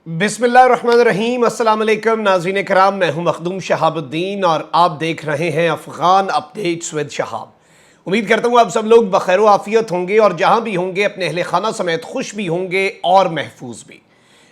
बिस्मिल्लाहिर्रहमानिर्रहीम। अस्सलाम वालेकुम नाज़रीन कराम, मैं हूं मखदूम शहाबुद्दीन और आप देख रहे हैं अफ़गान अपडेट्स विद शहाब। उम्मीद करता हूं आप सब लोग बखैर आफ़ियत होंगे और जहां भी होंगे अपने अहले खाना समेत खुश भी होंगे और महफूज भी।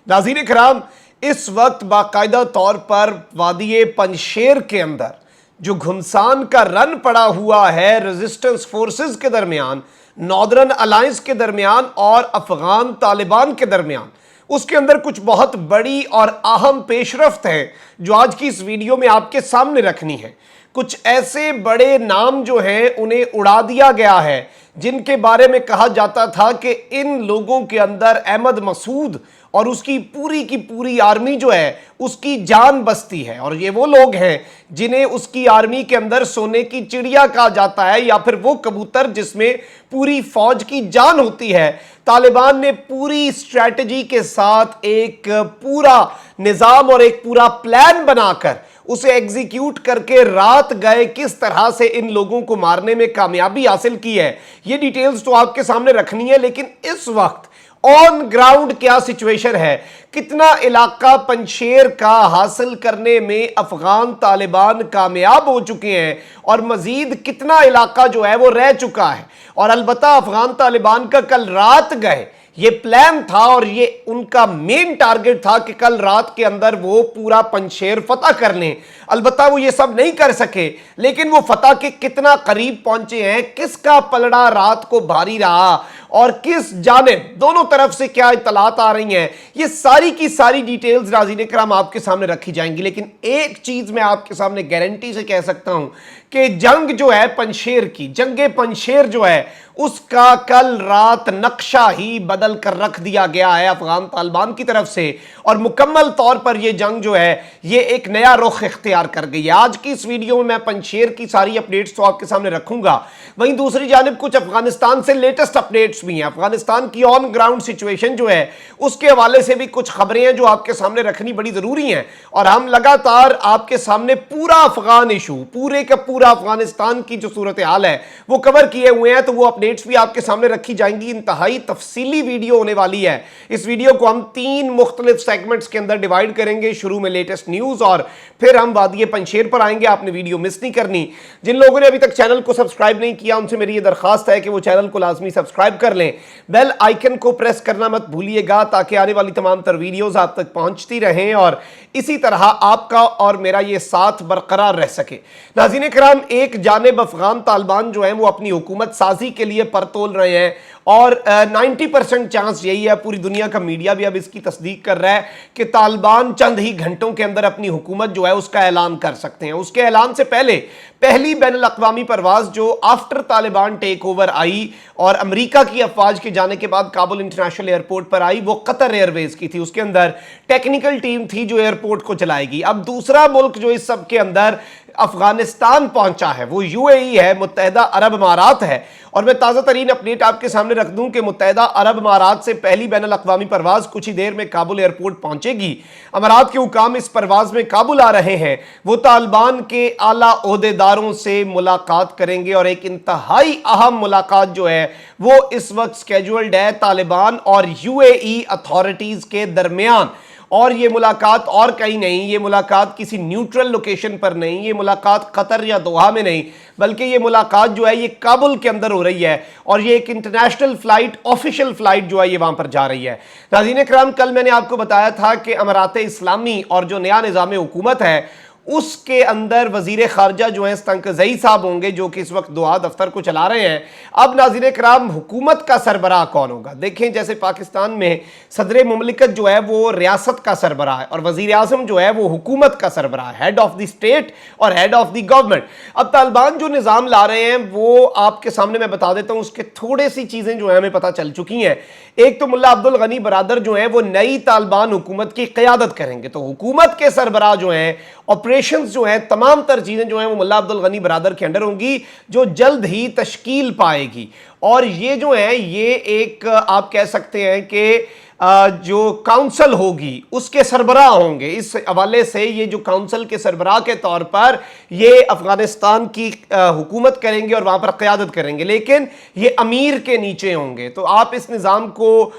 नाज़रीन कराम, इस वक्त बाकायदा तौर पर वादी पंजशेर के अंदर जो घुमसान का रन पड़ा हुआ है रेजिस्टेंस फोर्सेस के दरमियान, नॉर्दर्न अलायंस के दरमियान और अफगान तालिबान के दरमियान, उसके अंदर कुछ बहुत बड़ी और अहम पेशरफ्त है जो आज की इस वीडियो में आपके सामने रखनी है। कुछ ऐसे बड़े नाम जो हैं उन्हें उड़ा दिया गया है जिनके बारे में कहा जाता था कि इन लोगों के अंदर अहमद मसूद और उसकी पूरी की पूरी आर्मी जो है उसकी जान बसती है, और ये वो लोग हैं जिन्हें उसकी आर्मी के अंदर सोने की चिड़िया कहा जाता है या फिर वो कबूतर जिसमें पूरी फौज की जान होती है। तालिबान ने पूरी स्ट्रैटेजी के साथ एक पूरा निज़ाम और एक पूरा प्लान बनाकर उसे एग्जीक्यूट करके रात गए किस तरह से इन लोगों को मारने में कामयाबी हासिल की है, ये डिटेल्स तो आपके सामने रखनी है। लेकिन इस वक्त ऑन ग्राउंड क्या सिचुएशन है, कितना इलाका पंजशेर का हासिल करने में अफगान तालिबान कामयाब हो चुके हैं और मजीद कितना इलाका जो है वो रह चुका है। और अलबत्ता अफगान तालिबान का कल रात गए ये प्लान था और ये उनका मेन टारगेट था कि कल रात के अंदर वो पूरा पंजशेर फतह कर लें। अलबत्ता वो ये सब नहीं कर सके, लेकिन वो फतह के कितना करीब पहुंचे हैं, किसका पलड़ा रात को भारी रहा और किस जानिब दोनों तरफ से क्या इत्तलात आ रही हैं, ये सारी की सारी डिटेल्स नाज़रीन कराम आपके सामने रखी जाएंगी। लेकिन एक चीज मैं आपके सामने गारंटी से कह सकता हूं कि जंग जो है पंजशेर की, जंगे पंजशेर जो है उसका कल रात नक्शा ही बदल कर रख दिया गया है अफगान तालिबान की तरफ से, और मुकम्मल तौर पर यह जंग जो है ये एक नया रुख इख्तियार कर गई है। आज की इस वीडियो में मैं पंजशेर की सारी अपडेट्स तो आपके सामने रखूंगा, वहीं दूसरी जानिब कुछ अफगानिस्तान से लेटेस्ट अपडेट्स भी हैं। अफगानिस्तान की ऑन ग्राउंड सिचुएशन जो है उसके हवाले से भी कुछ खबरें हैं जो आपके सामने रखनी बड़ी जरूरी हैं, और हम लगातार आपके सामने पूरा अफगान इशू, पूरे का पूरा अफगानिस्तान की जो सूरत हाल है वो कवर किए हुए हैं। तो वो अपडेट्स भी आपके सामने रखी जाएंगी। इंतहाई तफसीली वीडियो होने वाली है। इस वीडियो को हम 3 मुख्तलिफ सेगमेंट्स के अंदर डिवाइड करेंगे। शुरू में लेटेस्ट न्यूज और फिर हम वादी पंजशेर पर आएंगे। आपने वीडियो मिस नहीं करनी। जिन लोगों ने अभी तक चैनल को सब्सक्राइब नहीं किया उनसे मेरी ये दरखास्त है कि वो चैनल को लाजमी सब्सक्राइब कर लें, बेल आइकन को प्रेस करना मत भूलिएगा ताकि आने वाली तमाम तर वीडियोस आप तक पहुंचती रहें और इसी तरह आपका और मेरा ये साथ बरकरार रह सके। नाज़रीन कराम, एक जानिब अफगान तालिबान जो है वो अपनी हुकूमत साजी के लिए पर तोल रहे हैं और 90% चांस यही है, पूरी दुनिया का मीडिया भी अब इसकी तस्दीक कर रहा है कि तालिबान चंद ही घंटों के अंदर अपनी हुकूमत जो है उसका ऐलान कर सकते हैं। उसके ऐलान से पहले पहली बैनुल अक़वामी परवाज जो आफ्टर तालिबान टेक ओवर आई और अमेरिका की अफवाज के जाने के बाद काबुल इंटरनेशनल एयरपोर्ट पर आई, वो कतर एयरवेज की थी। उसके अंदर टेक्निकल टीम थी जो एयरपोर्ट को चलाएगी। अब दूसरा मुल्क जो इस सब के अंदर अफगानिस्तान पहुंचा है वो यूएई है, मुत्तहिदा अरब अमारात है। और मैं ताज़ा तरीन अपडेट आपके सामने रख दूं कि मुत्तहिदा अरब अमारात से पहली बैनुल अक़वामी परवाज कुछ ही देर में काबुल एयरपोर्ट पहुंचेगी। अमारात के हुकाम इस परवाज में काबुल आ रहे हैं। वो तालिबान के आला ओहदेदारों से मुलाकात करेंगे और एक इंतहाई अहम मुलाकात जो है वो इस वक्त स्केड्यूल्ड है तालिबान और यूएई अथॉरिटीज के दरमियान। और ये मुलाकात और कहीं नहीं, ये मुलाकात किसी न्यूट्रल लोकेशन पर नहीं, ये मुलाकात कतर या दोहा में नहीं, बल्कि ये मुलाकात जो है ये काबुल के अंदर हो रही है और ये एक इंटरनेशनल फ्लाइट, ऑफिशियल फ्लाइट जो है ये वहां पर जा रही है। नाज़रीन कराम, कल मैंने आपको बताया था कि अमारात इस्लामी और जो नया निज़ाम हुकूमत है उसके अंदर वजीर खारजा जो है स्तंकज़ई साहब होंगे जो कि इस वक्त दोहा दफ्तर को चला रहे हैं। अब नाज़रीन कराम, हुकूमत का सरबराह कौन होगा? देखें, जैसे पाकिस्तान में सदर मुमलिकत जो है वो रियासत का सरबराह है और वजीर आज़म जो है वो हुकूमत का सरबराह है, हेड ऑफ द स्टेट और हेड ऑफ द गवर्नमेंट। अब तालिबान जो निज़ाम ला रहे हैं वो आपके सामने मैं बता देता हूँ, उसके थोड़ी सी चीज़ें जो है हमें पता चल चुकी हैं। एक तो मुल्ला अब्दुल गनी बरादर जो है वो नई तालिबान हुकूमत की क़यादत करेंगे, तो हुकूमत के सरबराह जो हैं, ऑपरेशंस जो हैं, तमाम तर चीज़ें जो हैं वो मुल्ला अब्दुल गनी बरादर के अंडर होंगी जो जल्द ही तश्कील पाएगी। और ये जो है ये एक आप कह सकते हैं कि जो काउंसिल होगी उसके सरबराह होंगे। इस हवाले से ये जो काउंसिल के सरबराह के तौर पर ये अफगानिस्तान की हुकूमत करेंगे और वहां पर क़यादत करेंगे, लेकिन ये अमीर के नीचे होंगे। तो आप इस निज़ाम को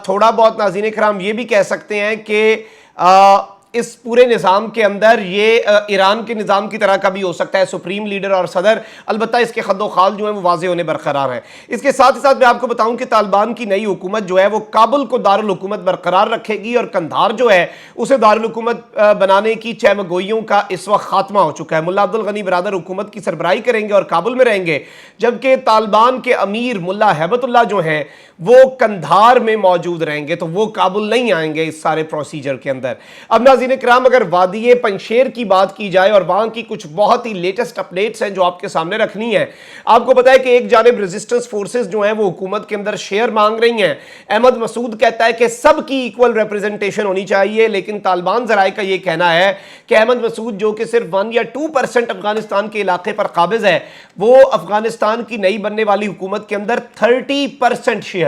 थोड़ा बहुत नाज़रीन किराम ये भी कह सकते हैं कि इस पूरे निज़ाम के अंदर ये ईरान के निज़ाम की तरह का भी हो सकता है, सुप्रीम लीडर और सदर, अलबत्ता इसके खद्दो खाल जो है वो वाज़े होने बरकरार हैं। इसके साथ ही साथ मैं आपको बताऊं कि तालिबान की नई हुकूमत जो है वो काबुल को दारुल हुकूमत बरकरार रखेगी और कंधार जो है उसे दारुल हुकूमत बनाने की चहमगोइयों का इस वक्त खात्मा हो चुका है। मुल्ला अब्दुल गनी बरादर हुकूमत की सरबराही करेंगे और काबुल में रहेंगे, जबकि तालिबान के अमीर मुल्ला हैबतुल्लाह जो हैं वो कंधार में मौजूद रहेंगे, तो वो काबुल नहीं आएंगे इस सारे प्रोसीजर के अंदर। अब नाज़रीन किराम, अगर वादी पंजशेर की बात की जाए और वहां की कुछ बहुत ही लेटेस्ट अपडेट्स हैं जो आपके सामने रखनी है। आपको पता है कि एक जानिब रेजिस्टेंस फोर्सेस जो हैं वो हुकूमत के अंदर शेयर मांग रही हैं। अहमद मसूद कहता है कि सबकी इक्वल रिप्रेजेंटेशन होनी चाहिए, लेकिन तालिबान ज़राए का ये कहना है कि अहमद मसूद जो कि सिर्फ 1 या 2% अफगानिस्तान के इलाके पर काबिज है, वो अफगानिस्तान की नई बनने वाली हुकूमत के अंदर 30% शेयर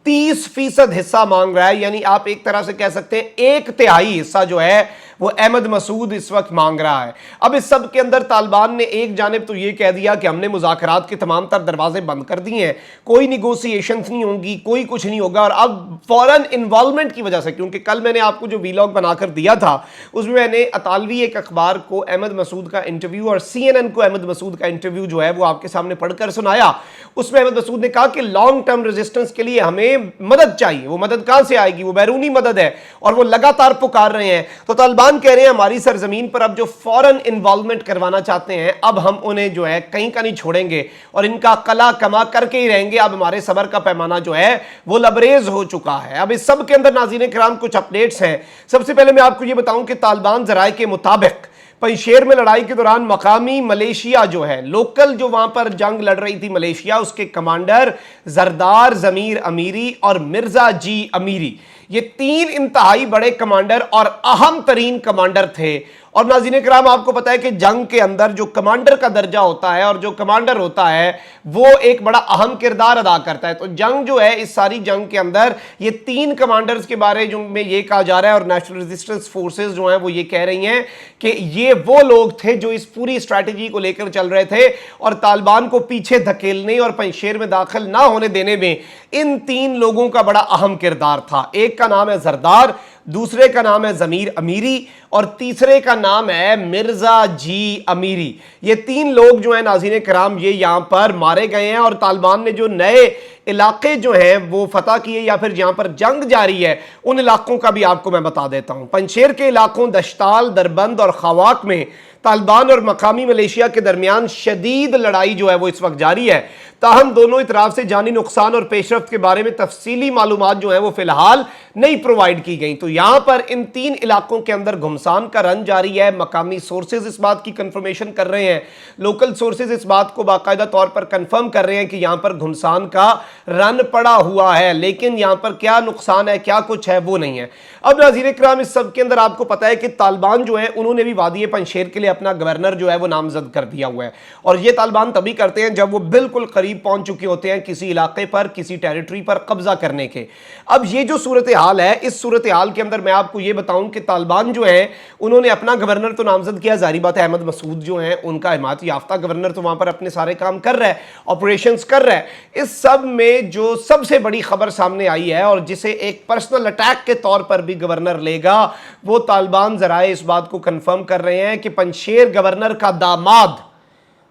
30% हिस्सा मांग रहा है। यानी आप एक तरह से कह सकते हैं 1/3 हिस्सा जो है वो अहमद मसूद इस वक्त मांग रहा है। अब इस सब के अंदर तालिबान ने एक जानिब तो ये कह दिया कि हमने मुज़ाकरात के तमाम तर दरवाजे बंद कर दिए हैं, कोई निगोसिएशंस नहीं होंगी, कोई कुछ नहीं होगा। और अब फौरन इन्वॉल्वमेंट की वजह से, क्योंकि कल मैंने आपको जो वीलॉग बनाकर दिया था उसमें मैंने अतालवी एक अखबार को अहमद मसूद का इंटरव्यू और CNN को अहमद मसूद का इंटरव्यू जो है वो आपके सामने पढ़कर सुनाया। उसमें अहमद मसूद ने कहा कि लॉन्ग टर्म रेजिस्टेंस के लिए हमें मदद चाहिए। वो मदद कहां से आएगी? वो बैरूनी मदद है और वो लगातार पुकार रहे हैं। तो तालिबान कह रहे हैं हमारी सरजमीन पर अब जो फौरन इन्वॉल्वमेंट करवाना चाहते हैं, अब हम उन्हें जो है कहीं का नहीं छोड़ेंगे और इनका कला कमा करके ही रहेंगे। अब हमारे सबर का पैमाना जो है वो लबरेज हो चुका है। अब इस सब के अंदर नाज़रीन किराम कुछ अपडेट्स हैं। सबसे पहले मैं आपको ये बताऊं कि तालिबान ज़राए के मुताबिक पंजशेर में लड़ाई के दौरान मकामी मलेशिया जो है, लोकल जो वहां पर जंग लड़ रही थी मलेशिया, उसके कमांडर जरदार जमीर अमीरी और मिर्जा जी अमीरी, ये 3 इंतहाई बड़े कमांडर और अहम तरीन कमांडर थे। और नाज़रीन किराम, आपको पता है कि जंग के अंदर जो कमांडर का दर्जा होता है और जो कमांडर होता है वो एक बड़ा अहम किरदार अदा करता है। तो जंग जो है, इस सारी जंग के अंदर ये 3 कमांडर्स के बारे में ये कहा जा रहा है और नेशनल रेजिस्टेंस फोर्सेस जो हैं वो ये कह रही हैं कि ये वो लोग थे जो इस पूरी स्ट्रैटेजी को लेकर चल रहे थे और तालिबान को पीछे धकेलने और पंजशेर में दाखिल ना होने देने में इन 3 लोगों का बड़ा अहम किरदार था। एक का नाम है जरदार, दूसरे का नाम है जमीर अमीरी और तीसरे का नाम है मिर्जा जी अमीरी। ये 3 लोग जो है नाज़रीन किराम ये यहां पर मारे गए हैं। और तालिबान ने जो नए इलाके जो हैं वो फतह किए या फिर जहां पर जंग जारी है, उन इलाकों का भी आपको मैं बता देता हूं। पंजशेर के इलाकों दश्ताल, दरबंद और खवाक में तालिबान और मकामी मलेशिया के दरमियान शदीद लड़ाई जो है वो इस वक्त जारी है। ताहम दोनों इतराफ से जानी नुकसान और पेशरफ्त के बारे में तफसीली मालूमात जो है वो फिलहाल नहीं प्रोवाइड की गई। तो यहां पर इन 3 इलाकों के अंदर घुमसान का रन जारी है। मकामी सोर्सेज इस बात की कंफर्मेशन कर रहे हैं, लोकल सोर्सेज इस बात को बाकायदा तौर पर कंफर्म कर रहे हैं कि यहां पर घुमसान का रन पड़ा हुआ है, लेकिन यहां पर क्या नुकसान है, क्या कुछ है, वो नहीं है। अब नाज़रीन किराम, इस सब के अंदर आपको पता है कि तालिबान जो है उन्होंने भी वादी पंजशेर के लिए अपना गवर्नर जो है वो नामजद कर दिया हुआ है। और ये तालिबान तभी करते हैं जब वो बिल्कुल करीब पहुंच चुके होते हैं किसी इलाके पर, किसी टेरिटरी पर कब्जा करने के। अब ये जो सूरत हाल है, इस सूरत हाल के अंदर मैं आपको ये बताऊं कि तालिबान जो है उन्होंने अपना गवर्नर तो नामजद किया, जारी बात है अहमद मसूद जो है उनका हिमायत याफ्ता गवर्नर तो वहां पर अपने सारे काम कर रहा है, ऑपरेशंस कर रहा है। इस सब में जो सबसे बड़ी खबर सामने आई है और जिसे एक पर्सनल अटैक के तौर पर भी गवर्नर लेगा, वो तालिबान जराए इस बात को कंफर्म कर रहे हैं कि पंजशेर गवर्नर का दामाद,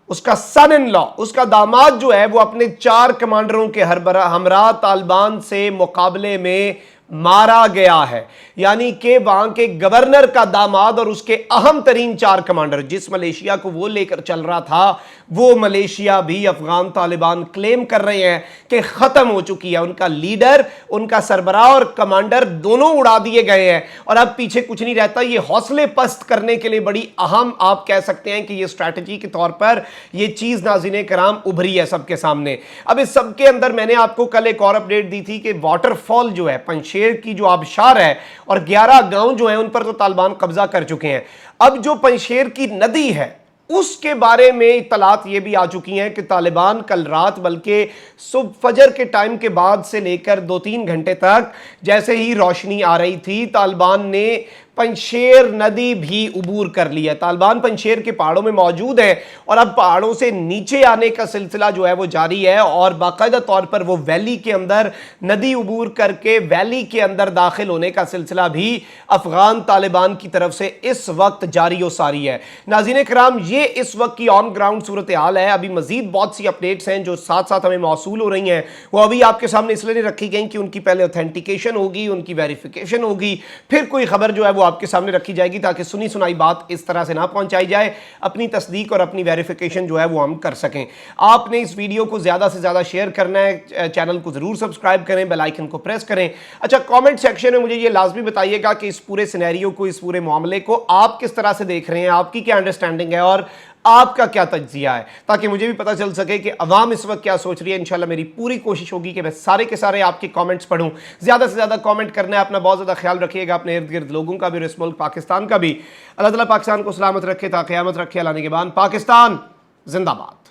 उसका सन इन लॉ, उसका दामाद जो है वो अपने 4 कमांडरों के हमरा तालिबान से मुकाबले में मारा गया है। यानी कि वहां के गवर्नर का दामाद और उसके अहम तरीन 4 कमांडर, जिस मलेशिया को वो लेकर चल रहा था, वो मलेशिया भी अफगान तालिबान क्लेम कर रहे हैं कि खत्म हो चुकी है। उनका लीडर, उनका सरबराह और कमांडर दोनों उड़ा दिए गए हैं और अब पीछे कुछ नहीं रहता। ये हौसले पस्त करने के लिए बड़ी अहम, आप कह सकते हैं कि ये स्ट्रैटेजी के तौर पर ये चीज नाज़रीन कराम उभरी है सबके सामने। अब इस सब के अंदर मैंने आपको कल एक और अपडेट दी थी कि वाटरफॉल जो है, पंजशेर की जो आबशार है और 11 गांव जो है उन पर तो तालिबान कब्जा कर चुके हैं। अब जो पंजशेर की नदी है اس کے بارے میں اطلاعات یہ بھی آ چکی ہیں کہ طالبان کل رات بلکہ صبح فجر کے ٹائم کے بعد سے لے کر 2-3 گھنٹے تک جیسے ہی روشنی آ رہی تھی طالبان نے پنشیر ندی بھی عبور کر لی ہے۔ طالبان پنشیر کے پہاڑوں میں موجود ہے اور اب پہاڑوں سے نیچے آنے کا سلسلہ جو ہے وہ جاری ہے اور باقاعدہ طور پر وہ ویلی کے اندر ندی عبور کر کے ویلی کے اندر داخل ہونے کا سلسلہ بھی افغان طالبان کی طرف سے اس وقت جاری و ساری ہے۔ ناظرین کرام، یہ اس وقت کی آن گراؤنڈ صورتحال ہے۔ ابھی مزید بہت سی اپڈیٹس ہیں جو ساتھ ساتھ ہمیں موصول ہو رہی ہیں، وہ ابھی آپ کے سامنے اس لیے رکھی گئیں کہ ان کی پہلے اوتھینٹیکیشن ہوگی، ان کی ویریفیکیشن ہوگی، پھر کوئی خبر جو ہے وہ آپ کے سامنے رکھی جائے گی تاکہ سنی سنائی بات اس طرح سے نہ پہنچائی جائے، اپنی تصدیق اور اپنی ویریفیکیشن جو ہے وہ ہم کر سکیں۔ آپ نے اس ویڈیو کو زیادہ سے زیادہ شیئر کرنا ہے، چینل کو ضرور سبسکرائب کریں، بیل آئیکن کو پریس کریں۔ اچھا، کامنٹ سیکشن میں مجھے یہ لازمی بتائیے گا کہ اس پورے سینیریو کو، اس پورے معاملے کو آپ کس طرح سے دیکھ رہے ہیں، آپ کی کیا انڈرسٹینڈنگ ہے اور آپ کا کیا تجزیہ ہے، تاکہ مجھے بھی پتہ چل سکے کہ عوام اس وقت کیا سوچ رہی ہے۔ انشاءاللہ میری پوری کوشش ہوگی کہ میں سارے کے سارے آپ کے کامنٹس پڑھوں، زیادہ سے زیادہ کامنٹ کرنا ہے۔ اپنا بہت زیادہ خیال رکھیے گا، اپنے ارد گرد لوگوں کا بھی اور اس ملک پاکستان کا بھی۔ اللہ تعالیٰ پاکستان کو سلامت رکھے تا قیامت رکھے۔ اللہ نگہبان۔ پاکستان زندہ باد۔